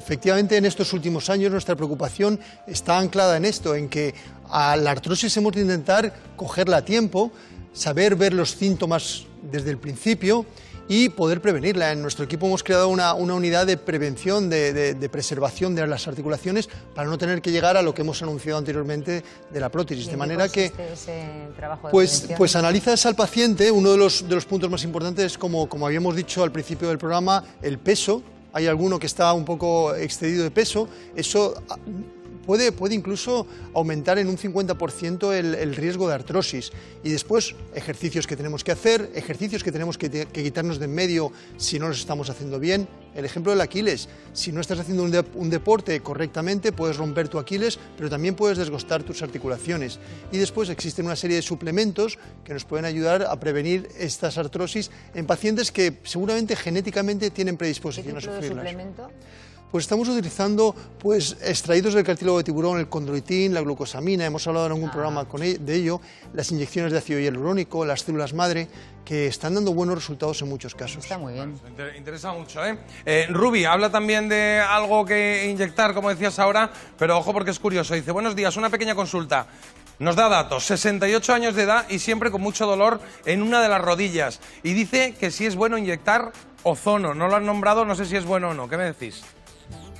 Efectivamente, en estos últimos años nuestra preocupación está anclada en esto, en que a la artrosis hemos de intentar cogerla a tiempo, saber ver los síntomas desde el principio y poder prevenirla. En nuestro equipo hemos creado una unidad de prevención, de preservación de las articulaciones para no tener que llegar a lo que hemos anunciado anteriormente de la prótesis. De manera que ese trabajo de pues analizas al paciente. Uno de los puntos más importantes es, como habíamos dicho al principio del programa, el peso. Hay alguno que está un poco excedido de peso. Eso puede incluso aumentar en un 50% el riesgo de artrosis. Y después, ejercicios que tenemos que hacer, ejercicios que tenemos que quitarnos de en medio si no los estamos haciendo bien. El ejemplo del Aquiles: si no estás haciendo un deporte correctamente, puedes romper tu Aquiles, pero también puedes desgastar tus articulaciones. Y después existen una serie de suplementos que nos pueden ayudar a prevenir estas artrosis en pacientes que seguramente genéticamente tienen predisposición a sufrirlas. ¿Qué tipo de suplemento? Pues estamos utilizando extraídos del cartílago de tiburón, el condroitín, la glucosamina. Hemos hablado en algún programa de ello, las inyecciones de ácido hialurónico, las células madre, que están dando buenos resultados en muchos casos. Está muy bien. Interesa mucho, ¿eh? Ruby, habla también de algo que inyectar, como decías ahora, pero ojo porque es curioso. Dice: buenos días, una pequeña consulta. Nos da datos, 68 años de edad y siempre con mucho dolor en una de las rodillas. Y dice que si es bueno inyectar ozono. No lo han nombrado, no sé si es bueno o no. ¿Qué me decís?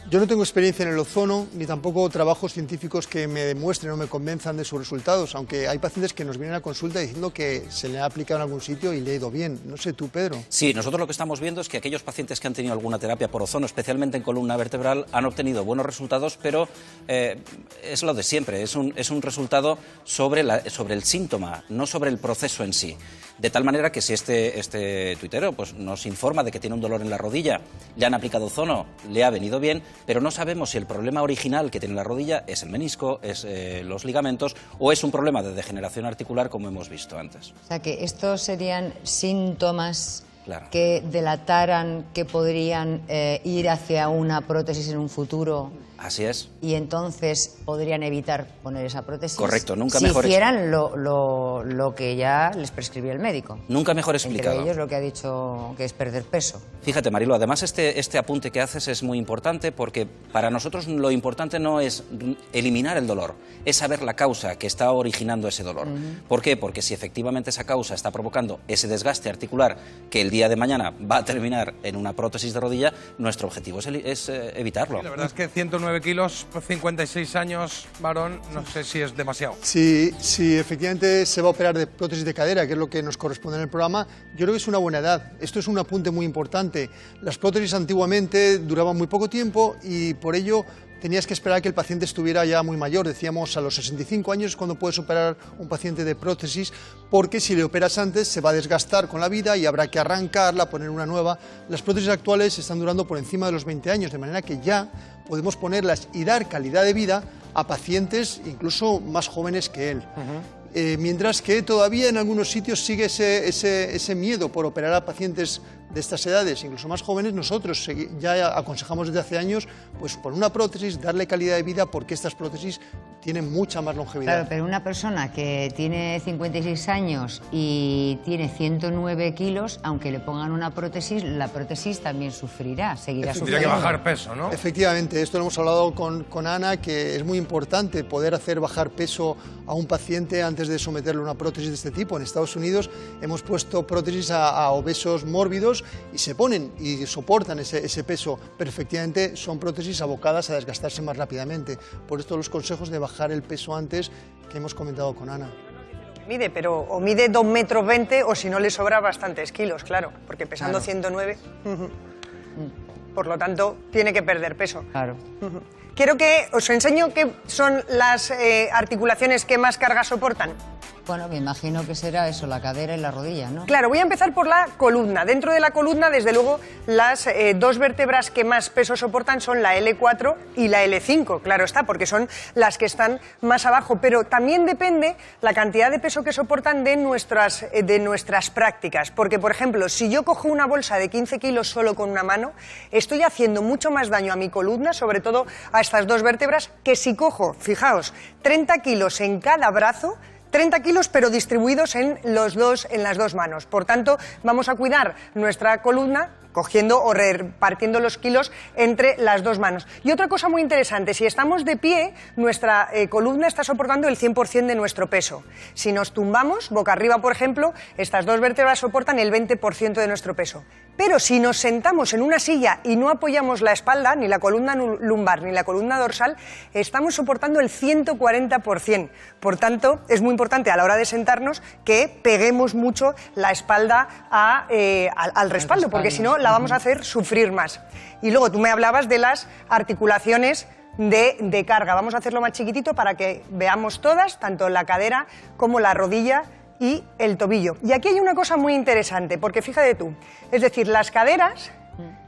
Yo no tengo experiencia en el ozono, ni tampoco trabajos científicos que me demuestren o me convenzan de sus resultados, aunque hay pacientes que nos vienen a consulta diciendo que se le ha aplicado en algún sitio y le ha ido bien. No sé tú, Pedro. Sí, nosotros lo que estamos viendo es que aquellos pacientes que han tenido alguna terapia por ozono, especialmente en columna vertebral, han obtenido buenos resultados, pero es lo de siempre, es un resultado sobre el síntoma, no sobre el proceso en sí. De tal manera que si este tuitero pues, nos informa de que tiene un dolor en la rodilla, le han aplicado ozono, le ha venido bien, pero no sabemos si el problema original que tiene la rodilla es el menisco, es los ligamentos o es un problema de degeneración articular, como hemos visto antes. O sea, que estos serían síntomas, claro, que delataran que podrían ir hacia una prótesis en un futuro. Así es. Y entonces podrían evitar poner esa prótesis. Correcto, nunca si mejor hicieran lo que ya les prescribió el médico. Nunca mejor explicado. Entre ellos lo que ha dicho, que es perder peso. Fíjate, Marilo, además este apunte que haces es muy importante porque para nosotros lo importante no es eliminar el dolor, es saber la causa que está originando ese dolor. ¿Por qué? Porque si efectivamente esa causa está provocando ese desgaste articular que el día de mañana va a terminar en una prótesis de rodilla, nuestro objetivo es evitarlo. Sí, la verdad es que 109 kilos, 56 años, varón, no sé si es demasiado. Si efectivamente se va a operar de prótesis de cadera, que es lo que nos corresponde en el programa, yo creo que es una buena edad. Esto es un apunte muy importante. Las prótesis antiguamente duraban muy poco tiempo y por ello tenías que esperar a que el paciente estuviera ya muy mayor. Decíamos, a los 65 años es cuando puedes operar un paciente de prótesis, porque si le operas antes se va a desgastar con la vida y habrá que arrancarla, poner una nueva. Las prótesis actuales están durando por encima de los 20 años, de manera que ya podemos ponerlas y dar calidad de vida a pacientes incluso más jóvenes que él. Mientras que todavía en algunos sitios sigue ese miedo por operar a pacientes de estas edades, incluso más jóvenes. Nosotros ya aconsejamos desde hace años, pues por una prótesis, darle calidad de vida, porque estas prótesis tienen mucha más longevidad. Claro, pero una persona que tiene 56 años y tiene 109 kilos, aunque le pongan una prótesis, la prótesis también sufrirá, seguirá sufriendo. Tendría que bajar peso, ¿no? Efectivamente, esto lo hemos hablado con Ana, que es muy importante poder hacer bajar peso a un paciente antes de someterle a una prótesis de este tipo. En Estados Unidos hemos puesto prótesis a obesos mórbidos y se ponen y soportan ese peso, pero efectivamente son prótesis abocadas a desgastarse más rápidamente. Por esto los consejos de bajar el peso antes, que hemos comentado con Ana. Mide, pero o mide 2,20 metros o si no le sobra bastantes kilos, claro, porque pesando 109, por lo tanto tiene que perder peso. Claro. Quiero que os enseño qué son las articulaciones que más carga soportan. Bueno, me imagino que será eso, la cadera y la rodilla, ¿no? Claro, voy a empezar por la columna. Dentro de la columna, desde luego, las dos vértebras que más peso soportan son la L4 y la L5, claro está, porque son las que están más abajo. Pero también depende la cantidad de peso que soportan de nuestras prácticas. Porque, por ejemplo, si yo cojo una bolsa de 15 kilos solo con una mano, estoy haciendo mucho más daño a mi columna, sobre todo a estas dos vértebras, que si cojo, fijaos, 30 kilos en cada brazo, 30 kilos pero distribuidos en las dos manos. Por tanto, vamos a cuidar nuestra columna cogiendo o repartiendo los kilos entre las dos manos. Y otra cosa muy interesante, si estamos de pie, nuestra columna está soportando el 100% de nuestro peso. Si nos tumbamos, boca arriba, por ejemplo, estas dos vértebras soportan el 20% de nuestro peso. Pero si nos sentamos en una silla y no apoyamos la espalda, ni la columna lumbar ni la columna dorsal, estamos soportando el 140%. Por tanto, es muy importante a la hora de sentarnos que peguemos mucho la espalda al respaldo, porque si no la vamos a hacer sufrir más. Y luego tú me hablabas de las articulaciones de carga. Vamos a hacerlo más chiquitito para que veamos todas, tanto la cadera como la rodilla y el tobillo. Y aquí hay una cosa muy interesante, porque fíjate tú, es decir, las caderas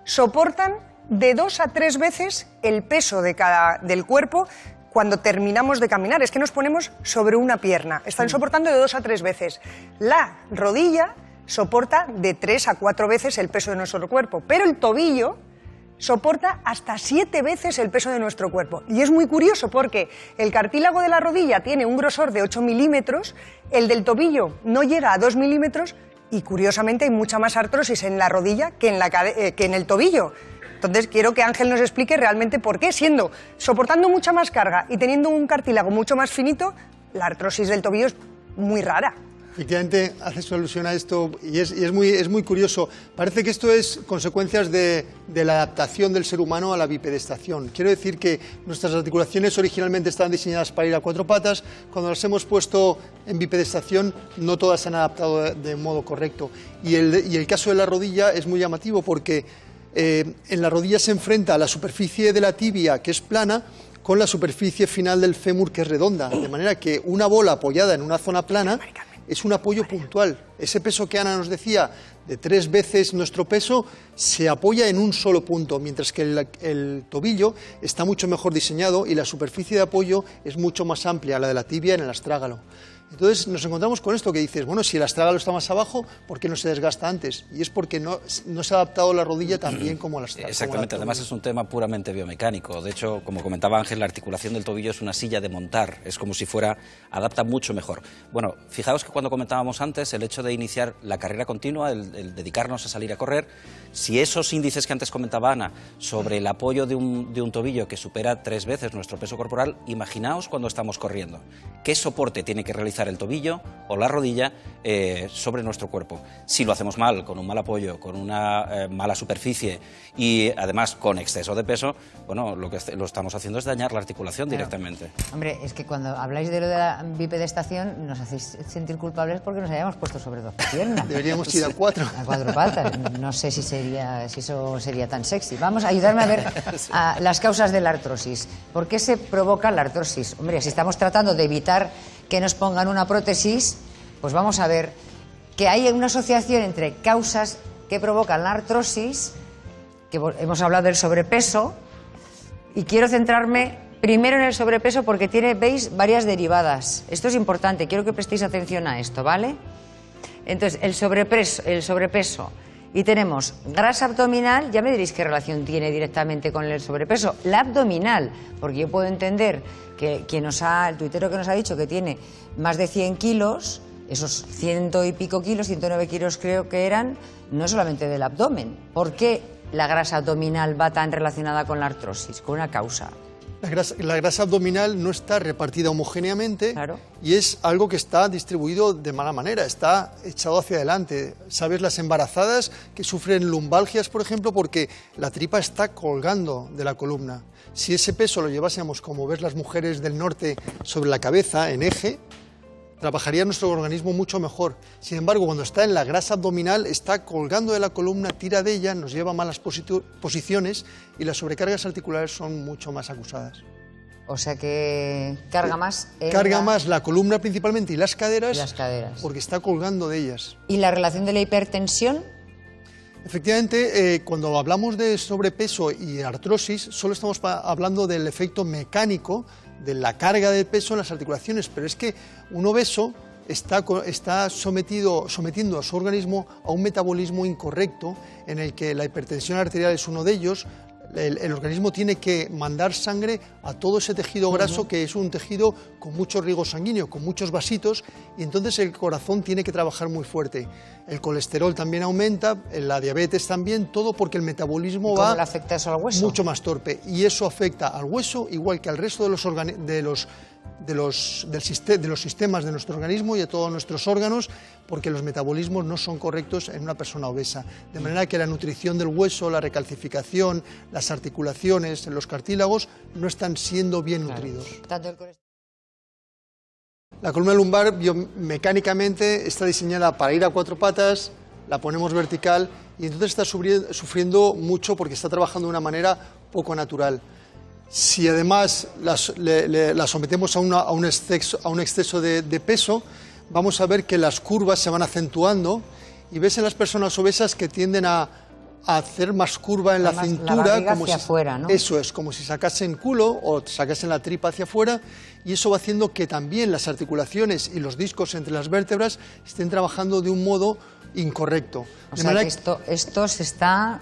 soportan de 2 a 3 veces el peso del cuerpo cuando terminamos de caminar. Es que nos ponemos sobre una pierna, están soportando de 2 a 3 veces. La rodilla soporta de 3 a 4 veces el peso de nuestro cuerpo, pero el tobillo soporta hasta 7 veces el peso de nuestro cuerpo. Y es muy curioso porque el cartílago de la rodilla tiene un grosor de 8 milímetros, el del tobillo no llega a 2 milímetros y curiosamente hay mucha más artrosis en la rodilla que en el tobillo. Entonces quiero que Ángel nos explique realmente por qué, soportando mucha más carga y teniendo un cartílago mucho más finito, la artrosis del tobillo es muy rara. Efectivamente, haces alusión a esto y es muy curioso. Parece que esto es consecuencias de la adaptación del ser humano a la bipedestación. Quiero decir que nuestras articulaciones originalmente estaban diseñadas para ir a 4 patas. Cuando las hemos puesto en bipedestación, no todas se han adaptado de modo correcto. Y el caso de la rodilla es muy llamativo porque en la rodilla se enfrenta a la superficie de la tibia, que es plana, con la superficie final del fémur, que es redonda. De manera que una bola apoyada en una zona plana es un apoyo puntual. Ese peso que Ana nos decía, de 3 veces nuestro peso, se apoya en un solo punto, mientras que el tobillo está mucho mejor diseñado y la superficie de apoyo es mucho más amplia, la de la tibia en el astrágalo. Entonces nos encontramos con esto que dices, bueno, si el astrágalo está más abajo, ¿por qué no se desgasta antes? Y es porque no se ha adaptado la rodilla tan bien como el astrágalo. Exactamente, además es un tema puramente biomecánico. De hecho, como comentaba Ángel, la articulación del tobillo es una silla de montar, es como si fuera, adapta mucho mejor. Bueno, fijaos que cuando comentábamos antes, el hecho de iniciar la carrera continua, el dedicarnos a salir a correr, si esos índices que antes comentaba Ana, sobre el apoyo de un tobillo que supera 3 veces nuestro peso corporal, imaginaos cuando estamos corriendo. ¿Qué soporte tiene que realizar el tobillo o la rodilla sobre nuestro cuerpo? Si lo hacemos mal, con un mal apoyo, con una mala superficie y además con exceso de peso, bueno, lo que lo estamos haciendo es dañar la articulación directamente. Hombre, es que cuando habláis de lo de la bipedestación nos hacéis sentir culpables porque nos hayamos puesto sobre 2 piernas. Deberíamos ir a 4. A 4 patas. No sé si eso sería tan sexy. Vamos a ayudarme a ver las causas de la artrosis. ¿Por qué se provoca la artrosis? Hombre, si estamos tratando de evitar que nos pongan una prótesis, pues vamos a ver que hay una asociación entre causas que provocan la artrosis, que hemos hablado del sobrepeso, y quiero centrarme primero en el sobrepeso porque tiene, veis, varias derivadas. Esto es importante, quiero que prestéis atención a esto, ¿vale? Entonces, el sobrepeso, y tenemos grasa abdominal, ya me diréis qué relación tiene directamente con el sobrepeso. La abdominal, porque yo puedo entender que el tuitero que nos ha dicho que tiene más de 100 kilos, esos 100 y pico kilos, 109 kilos creo que eran, no es solamente del abdomen. ¿Por qué la grasa abdominal va tan relacionada con la artrosis, con una causa? La grasa abdominal no está repartida homogéneamente, claro, y es algo que está distribuido de mala manera, está echado hacia adelante. ¿Sabes? Las embarazadas que sufren lumbalgias, por ejemplo, porque la tripa está colgando de la columna. Si ese peso lo llevásemos, como ves las mujeres del norte, sobre la cabeza, en eje, trabajaría nuestro organismo mucho mejor. Sin embargo, cuando está en la grasa abdominal, está colgando de la columna, tira de ella, nos lleva a malas posiciones y las sobrecargas articulares son mucho más acusadas. O sea que carga más... Carga más la columna principalmente y las caderas, porque está colgando de ellas. ¿Y la relación de la hipertensión? Efectivamente, cuando hablamos de sobrepeso y artrosis, solo estamos hablando del efecto mecánico de la carga de peso en las articulaciones, pero es que un obeso está sometiendo a su organismo a un metabolismo incorrecto, en el que la hipertensión arterial es uno de ellos, el organismo tiene que mandar sangre a todo ese tejido graso, que es un tejido con mucho riego sanguíneo, con muchos vasitos, y entonces el corazón tiene que trabajar muy fuerte. El colesterol también aumenta, la diabetes también, todo porque el metabolismo ¿Cómo va le afecta eso al hueso? mucho más torpe, y eso afecta al hueso igual que al resto de los sistemas de nuestro organismo y de todos nuestros órganos, porque los metabolismos no son correctos en una persona obesa. De manera que la nutrición del hueso, la recalcificación, las articulaciones, los cartílagos no están siendo bien nutridos. Tanto el colesterol. La columna lumbar biomecánicamente está diseñada para ir a 4 patas, la ponemos vertical y entonces está sufriendo mucho porque está trabajando de una manera poco natural. Si además la sometemos a un exceso de peso, vamos a ver que las curvas se van acentuando y ves en las personas obesas que tienden a hacer más curva en la cintura, la barriga como hacia si, afuera, ¿no? Eso es, como si sacasen culo o sacasen la tripa hacia afuera, y eso va haciendo que también las articulaciones y los discos entre las vértebras estén trabajando de un modo incorrecto. O sea que esto se está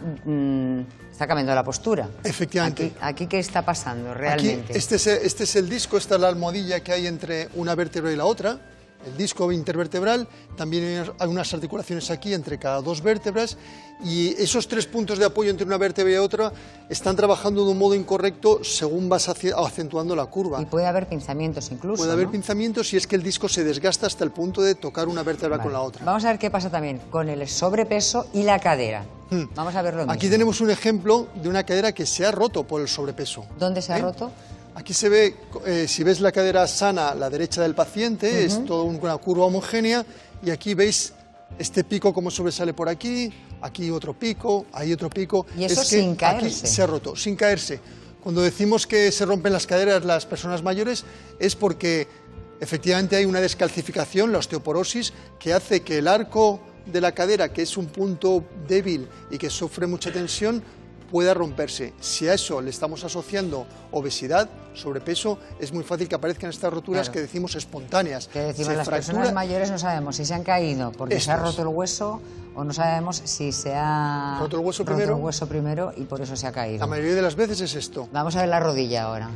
cambiando la postura. Efectivamente. Aquí ¿qué está pasando realmente? Aquí, este es el disco, esta es la almohadilla que hay entre una vértebra y la otra, el disco intervertebral, también hay unas articulaciones aquí entre cada 2 vértebras, y esos 3 puntos de apoyo entre una vértebra y otra están trabajando de un modo incorrecto según vas acentuando la curva. Y puede haber pinzamientos incluso, Puede haber ¿no? pinzamientos si es que el disco se desgasta hasta el punto de tocar una vértebra con la otra. Vamos a ver qué pasa también con el sobrepeso y la cadera. Vamos a verlo mismo. Aquí tenemos un ejemplo de una cadera que se ha roto por el sobrepeso. ¿Dónde se ha roto? Aquí se ve, si ves la cadera sana, la derecha del paciente, es toda una curva homogénea, y aquí veis este pico como sobresale por aquí otro pico, ahí otro pico. Y eso es que sin caerse. Aquí se ha roto, sin caerse. Cuando decimos que se rompen las caderas las personas mayores es porque efectivamente hay una descalcificación, la osteoporosis, que hace que el arco de la cadera, que es un punto débil y que sufre mucha tensión, pueda romperse. Si a eso le estamos asociando obesidad, sobrepeso, es muy fácil que aparezcan estas roturas que decimos espontáneas. Que decimos, las personas mayores no sabemos si se han caído porque se ha roto el hueso, o no sabemos si se ha roto el hueso primero y por eso se ha caído. La mayoría de las veces es esto. Vamos a ver la rodilla ahora.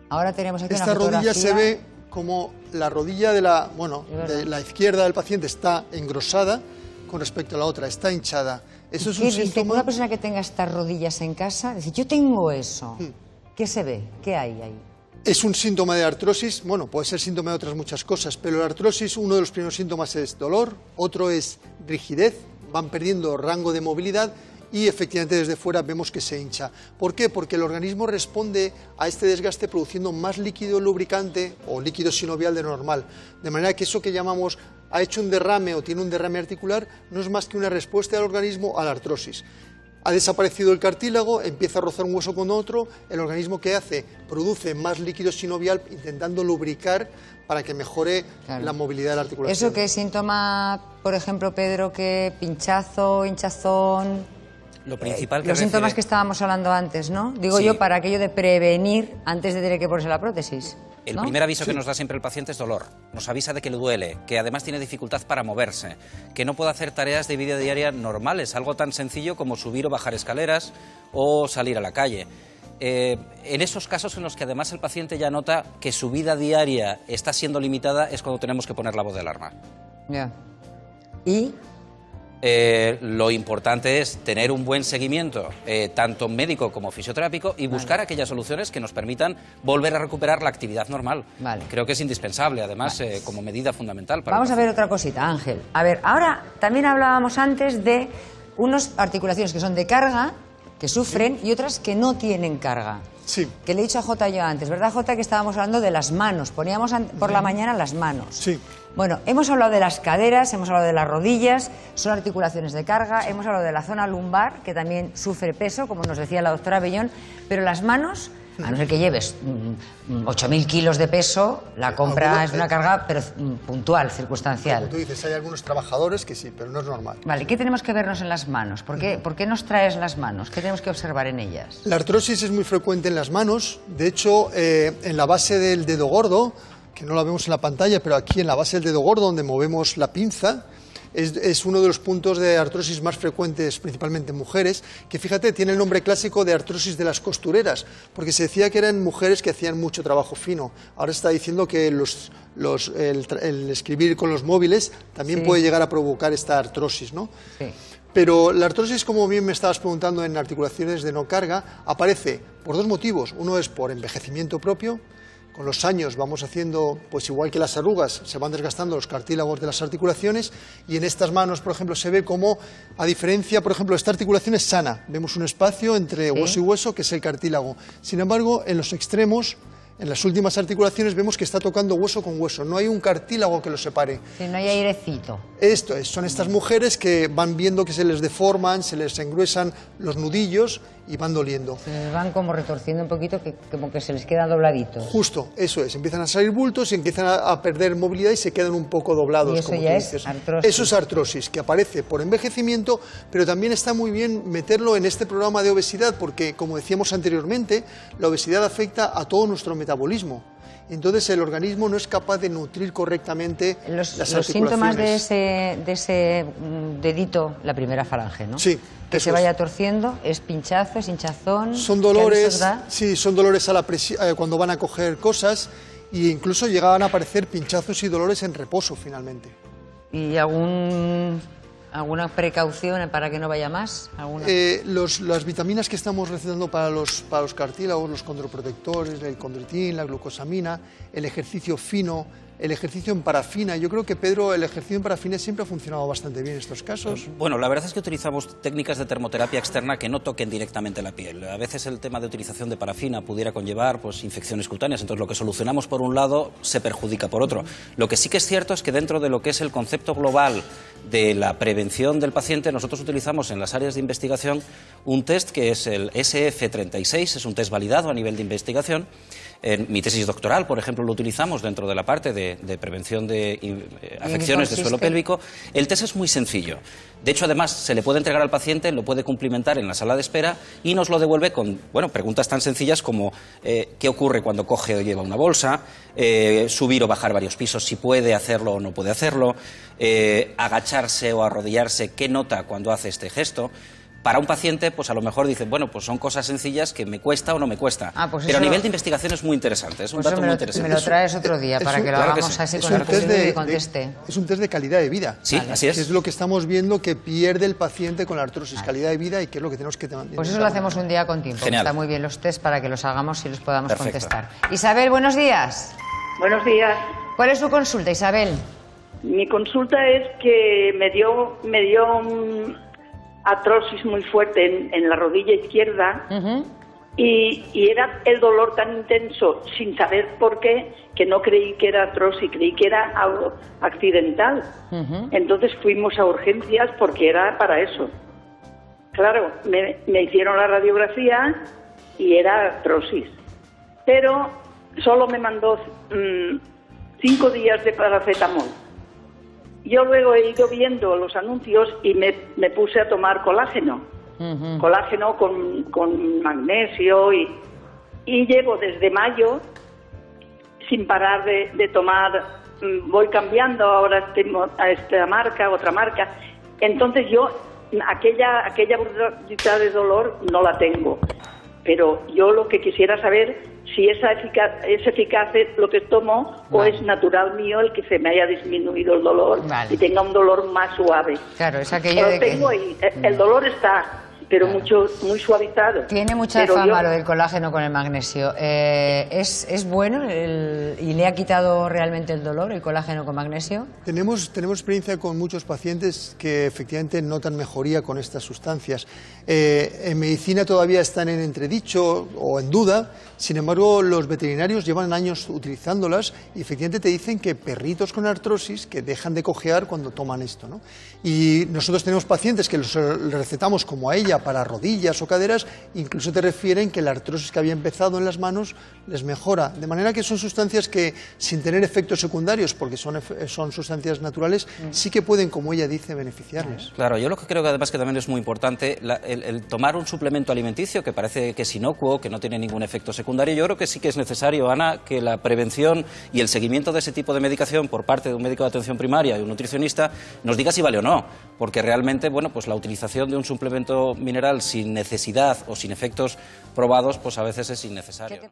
Ahora tenemos aquí esta una fotografía. Rodilla se ve como la rodilla de la izquierda del paciente está engrosada con respecto a la otra, está hinchada. Eso es un síntoma. Una persona que tenga estas rodillas en casa, dice, yo tengo eso. ¿Qué se ve? ¿Qué hay ahí? Es un síntoma de artrosis, bueno, puede ser síntoma de otras muchas cosas, pero la artrosis, uno de los primeros síntomas es dolor, otro es rigidez, van perdiendo rango de movilidad y efectivamente desde fuera vemos que se hincha. ¿Por qué? Porque el organismo responde a este desgaste produciendo más líquido lubricante o líquido sinovial de normal, de manera que eso que llamamos ha hecho un derrame o tiene un derrame articular no es más que una respuesta del organismo a la artrosis. Ha desaparecido el cartílago, empieza a rozar un hueso con otro, el organismo ¿qué hace? Produce más líquido sinovial intentando lubricar para que mejore la movilidad de la articulación. ¿Eso qué es síntoma, por ejemplo, Pedro, que pinchazo, hinchazón? Lo principal que los síntomas que estábamos hablando antes, ¿no? Digo Sí. yo, para aquello de prevenir antes de tener que ponerse la prótesis. El ¿no? primer aviso que nos da siempre el paciente es dolor. Nos avisa de que le duele, que además tiene dificultad para moverse, que no puede hacer tareas de vida diaria normales, algo tan sencillo como subir o bajar escaleras o salir a la calle. En esos casos en los que además el paciente ya nota que su vida diaria está siendo limitada es cuando tenemos que poner la voz de alarma. Ya. ¿Y? Lo importante es tener un buen seguimiento, tanto médico como fisioterápico, y buscar aquellas soluciones que nos permitan volver a recuperar la actividad normal. Vale. Creo que es indispensable, además, como medida fundamental para... Vamos a ver otra cosita, Ángel. A ver, ahora también hablábamos antes de unas articulaciones que son de carga, que sufren, y otras que no tienen carga. Sí. Que le he dicho a Jota yo antes, ¿verdad, Jota? Que estábamos hablando de las manos. Poníamos por la mañana las manos. Sí. Bueno, hemos hablado de las caderas, hemos hablado de las rodillas, son articulaciones de carga, hemos hablado de la zona lumbar, que también sufre peso, como nos decía la doctora Bellón, pero las manos, a no ser que lleves 8.000 kilos de peso, la compra es una carga pero puntual, circunstancial. Como tú dices, hay algunos trabajadores que sí, pero no es normal. Vale, ¿qué tenemos que vernos en las manos? ¿Por qué nos traes las manos? ¿Qué tenemos que observar en ellas? La artrosis es muy frecuente en las manos, de hecho, en la base del dedo gordo, que no la vemos en la pantalla, pero aquí en la base del dedo gordo, donde movemos la pinza, es uno de los puntos de artrosis más frecuentes, principalmente en mujeres, que fíjate, tiene el nombre clásico de artrosis de las costureras, porque se decía que eran mujeres que hacían mucho trabajo fino. Ahora se está diciendo que el escribir con los móviles también puede llegar a provocar esta artrosis, ¿no? Sí. Pero la artrosis, como bien me estabas preguntando, en articulaciones de no carga, aparece por dos motivos. Uno es por envejecimiento propio. Con los años vamos haciendo, pues igual que las arrugas, se van desgastando los cartílagos de las articulaciones, y en estas manos, por ejemplo, se ve como, a diferencia, por ejemplo, esta articulación es sana. Vemos un espacio entre hueso y hueso, que es el cartílago. Sin embargo, en los extremos, en las últimas articulaciones, vemos que está tocando hueso con hueso. No hay un cartílago que lo separe. Si no hay airecito. Esto es, son estas mujeres que van viendo que se les deforman, se les engruesan los nudillos y van doliendo. Se les van como retorciendo un poquito, como que se les queda dobladito. Justo, eso es. Empiezan a salir bultos y empiezan a perder movilidad y se quedan un poco doblados. Y eso como ya tú es dices. artrosis. Eso es artrosis, que aparece por envejecimiento, pero también está muy bien meterlo en este programa de obesidad, porque, como decíamos anteriormente, la obesidad afecta a todo nuestro metabolismo. Entonces el organismo no es capaz de nutrir correctamente las articulaciones. Los síntomas de ese dedito, la primera falange, ¿no? Sí. Que se vaya torciendo, es pinchazo, es hinchazón. Son dolores, sí, son dolores a la cuando van a coger cosas, e incluso llegaban a aparecer pinchazos y dolores en reposo finalmente. ¿Y alguna precaución para que no vaya más? Las vitaminas que estamos recetando para los cartílagos, los condroprotectores, el condroitín, la glucosamina, el ejercicio fino, el ejercicio en parafina. Yo creo que, Pedro, el ejercicio en parafina siempre ha funcionado bastante bien en estos casos. Bueno, la verdad es que utilizamos técnicas de termoterapia externa que no toquen directamente la piel. A veces el tema de utilización de parafina pudiera conllevar pues, infecciones cutáneas, entonces lo que solucionamos por un lado se perjudica por otro. Lo que sí que es cierto es que dentro de lo que es el concepto global de la prevención del paciente, nosotros utilizamos en las áreas de investigación un test que es el SF36, es un test validado a nivel de investigación. En mi tesis doctoral, por ejemplo, lo utilizamos dentro de la parte de prevención de afecciones de suelo pélvico. El test es muy sencillo. De hecho, además, se le puede entregar al paciente, lo puede cumplimentar en la sala de espera y nos lo devuelve con preguntas tan sencillas como qué ocurre cuando coge o lleva una bolsa, subir o bajar varios pisos, si puede hacerlo o no puede hacerlo, agacharse o arrodillarse, qué nota cuando hace este gesto. Para un paciente, pues a lo mejor dice, bueno, pues son cosas sencillas que me cuesta o no me cuesta. Pues pero a nivel de investigación es muy interesante, es un dato muy interesante. Me lo traes otro día para que lo hagamos así con el público y conteste. Es un test de calidad de vida. Sí, así es. Que es lo que estamos viendo que pierde el paciente con la artrosis, calidad de vida, y que es lo que tenemos que... Pues eso lo hacemos un día con tiempo. Genial. Está muy bien los test para que los hagamos y los podamos contestar. Isabel, buenos días. Buenos días. ¿Cuál es su consulta, Isabel? Mi consulta es que me dio artrosis muy fuerte en la rodilla izquierda y era el dolor tan intenso sin saber por qué, que no creí que era artrosis, creí que era algo accidental. Entonces fuimos a urgencias porque era para eso. Claro, me hicieron la radiografía y era artrosis, pero solo me mandó 5 días de paracetamol. Yo luego he ido viendo los anuncios y me puse a tomar colágeno. Colágeno con magnesio y llevo desde mayo sin parar de tomar. Voy cambiando ahora a esta marca, otra marca. Entonces yo aquella brutalidad de dolor no la tengo. Pero yo lo que quisiera saber si es eficaz lo que tomo o es natural mío el que se me haya disminuido el dolor y tenga un dolor más suave. Claro, es aquello de que... ahí. El dolor está, pero muy suavizado. Tiene mucha fama lo del colágeno con el magnesio. ¿Es bueno y le ha quitado realmente el dolor el colágeno con magnesio? Tenemos experiencia con muchos pacientes que efectivamente notan mejoría con estas sustancias. En medicina todavía están en entredicho o en duda. Sin embargo, los veterinarios llevan años utilizándolas y efectivamente te dicen que perritos con artrosis que dejan de cojear cuando toman esto, ¿no? Y nosotros tenemos pacientes que los recetamos como a ella cadera para rodillas o caderas, incluso te refieren que la artrosis que había empezado en las manos les mejora. De manera que son sustancias que, sin tener efectos secundarios, porque son sustancias naturales, sí que pueden, como ella dice, beneficiarles. Claro, yo lo que creo que además que también es muy importante, el tomar un suplemento alimenticio que parece que es inocuo, que no tiene ningún efecto secundario, yo creo que sí que es necesario, Ana, que la prevención y el seguimiento de ese tipo de medicación por parte de un médico de atención primaria y un nutricionista nos diga si vale o no, porque realmente, bueno, pues la utilización de un suplemento mineral sin necesidad o sin efectos probados, pues a veces es innecesario.